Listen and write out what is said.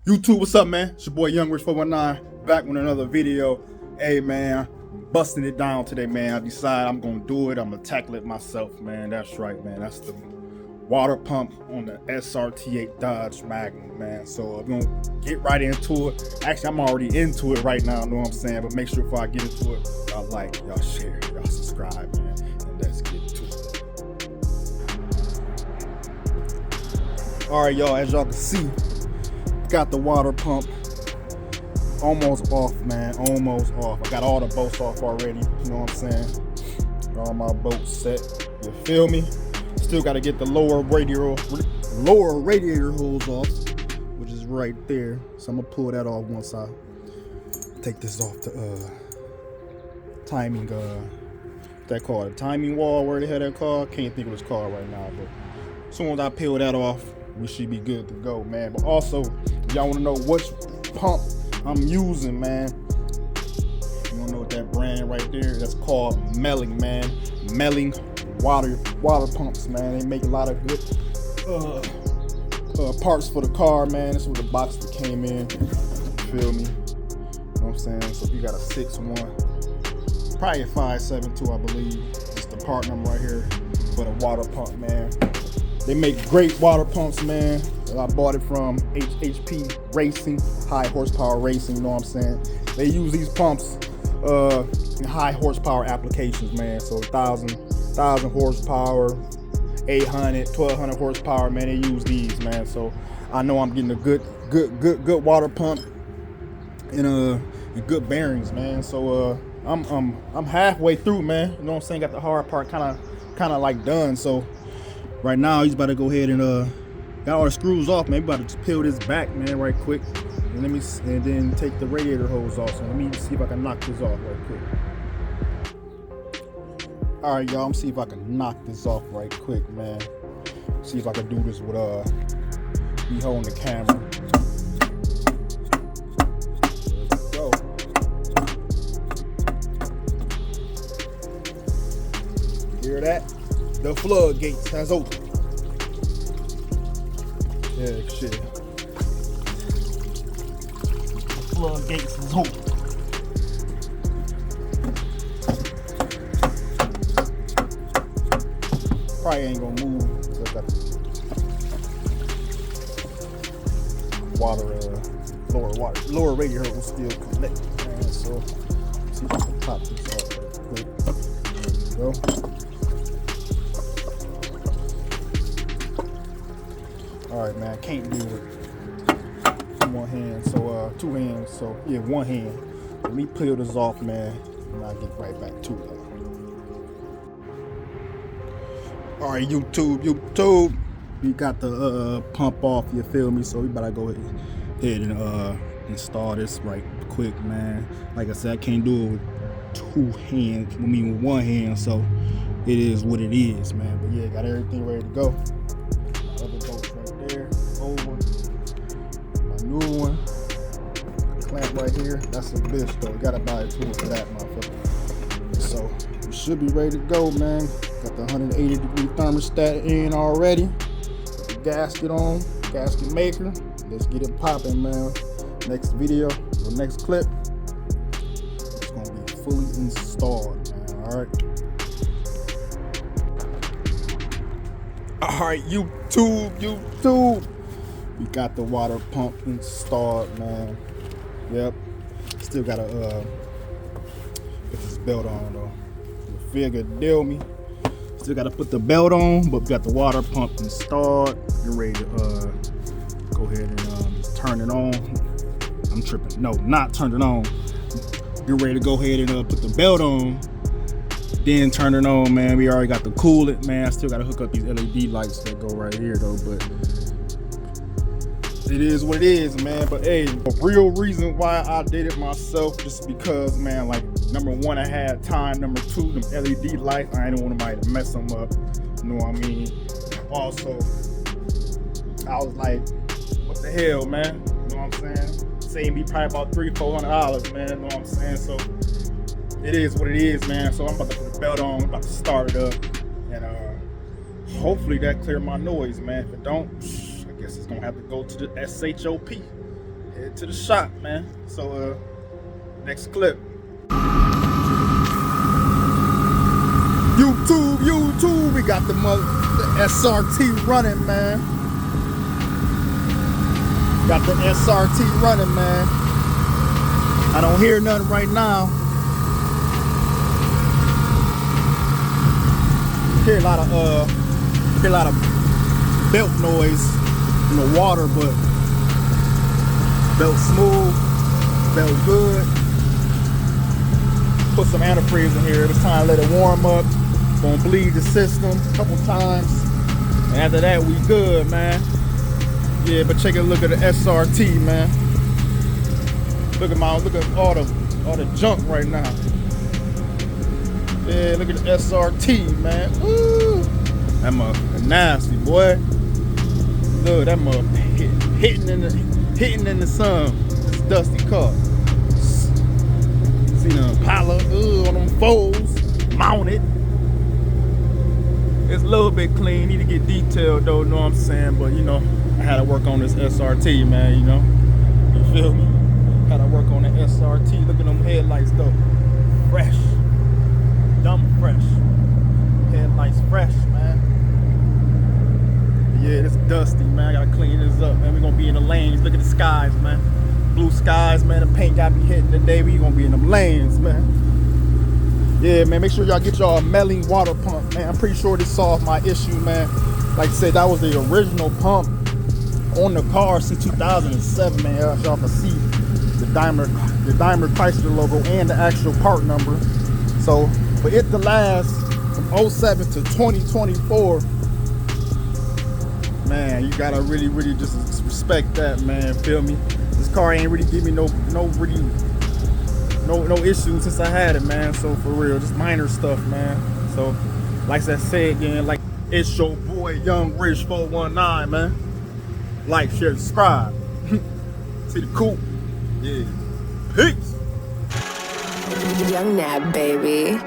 YouTube, what's up, man? It's your boy Young Rich 419 back with another video. Hey, man, busting it down today, man. I decided I'm gonna do it. I'm gonna tackle it myself, man. That's right, man. That's the water pump on the SRT8 Dodge Magnum, man. So I'm gonna get right into it. Actually, I'm already into it right now, you know what I'm saying? But make sure before I get into it, y'all like, y'all share, y'all subscribe, man. And let's get to it. All right, y'all, as y'all can see, got the water pump almost off, man. Almost off. I got all the bolts off already. You know what I'm saying? Got all my bolts set. You feel me? Still got to get the lower radiator hose off, which is right there. So I'm gonna pull that off once I take this off the timing. That called a timing wall. Where the hell that called? Can't think of what's called right now. But as soon as I peel that off, we should be good to go, man. But also, y'all want to know which pump I'm using, man. You want to know what that brand right there? That's called Melling, man. Melling water pumps, man. They make a lot of good parts for the car, man. This was the box that came in. You feel me? You know what I'm saying? So if you got a 6.1, probably a 5.7 too, I believe. It's the part number right here for the water pump, man. They make great water pumps, man. I bought it from HP Racing, high horsepower racing, you know what I'm saying? They use these pumps in high horsepower applications, man. So 1,000 horsepower, 800, 1,200 horsepower, man. They use these, man. So I know I'm getting a good water pump and good bearings, man. So I'm halfway through, man. You know what I'm saying? Got the hard part kind of like done. So right now, he's about to go ahead and got all the screws off, man. About to just peel this back, man, right quick. And then take the radiator hose off. So let me see if I can knock this off right quick. All right, y'all. I'm see if I can knock this off right quick, man. See if I can do this with me holding the camera. There we go. Hear that? The floodgates has opened. Yeah, shit. The floodgates is open. Probably ain't gonna move until I got the lower radiator will still connect, man. So let's see if I can pop this off real quick. There we go. All right, man, I can't do it one hand, so two hands, so yeah, one hand. Let me peel this off, man, and I'll get right back to it. All right, YouTube, we got the pump off, you feel me? So we better go ahead and install this right quick, man. Like I said, I can't do it with two hands, with one hand, so it is what it is, man. But yeah, got everything ready to go. Other bolts right there, old one, my new one, clamp right here. That's a bitch though. You gotta buy a tool for that, motherfucker. So we should be ready to go, man. Got the 180-degree thermostat in already. Got the gasket on, gasket maker. Let's get it popping, man. Next video or next clip, it's gonna be fully installed, man. All right, YouTube. We got the water pump installed, man. Yep. Still gotta put this belt on though. You figure deal me. Still gotta put the belt on, but we got the water pump installed. You're ready to go ahead and just turn it on. I'm tripping. No, not turn it on. You're ready to go ahead and put the belt on. Then turn it on, man. We already got the coolant, man. I still gotta hook up these LED lights that go right here though, but it is what it is, man. But hey, the real reason why I did it myself, just because, man, like, number one, I had time. Number two, them LED lights, I didn't want nobody to mess them up. You know what I mean? Also, I was like, what the hell, man? You know what I'm saying? Saving me probably about $300-400, man. You know what I'm saying? So it is what it is, man. So I'm about to put the belt on, about to start it up, and hopefully that clear my noise, man. If it don't, I guess it's gonna have to go to the SHOP. head to the shop, man. So next clip. YouTube, we got the SRT running, man. Got the SRT running, man. I don't hear nothing right now. Hear a lot of belt noise in the water, but belt smooth, belt good. Put some antifreeze in here. It's time to let it warm up. Gonna bleed the system a couple times. And after that, we good, man. Yeah, but take a look at the SRT, man. Look at all the junk right now. Yeah, look at the SRT, man. Woo! That motherfucker nasty, boy. Look, that motherfucker hitting in the sun. This dusty car. See the Impala, on them foes, mounted. It's a little bit clean. Need to get detailed though, know what I'm saying? But you know, I had to work on this SRT, man. You know, you feel me? Had to work on the SRT. Look at them headlights though, fresh. Dumb fresh. Headlights fresh, man. Yeah, it's dusty, man. I gotta clean this up, man. We're gonna be in the lanes. Look at the skies, man. Blue skies, man. The paint got me hitting today. We gonna be in them lanes, man. Yeah, man. Make sure y'all get y'all a Melling water pump, man. I'm pretty sure this solved my issue, man. Like I said, that was the original pump on the car since 2007, man. As y'all can see the Daimler Chrysler logo and the actual part number. So for it to last from 07 to 2024, man, you gotta really just respect that, man. Feel me? This car ain't really give me no issues since I had it, man. So for real, just minor stuff, man. So like I said again, like it's your boy Young Rich 419, man. Like, share, subscribe. See the coupe? Yeah. Peace. Young Nab, baby.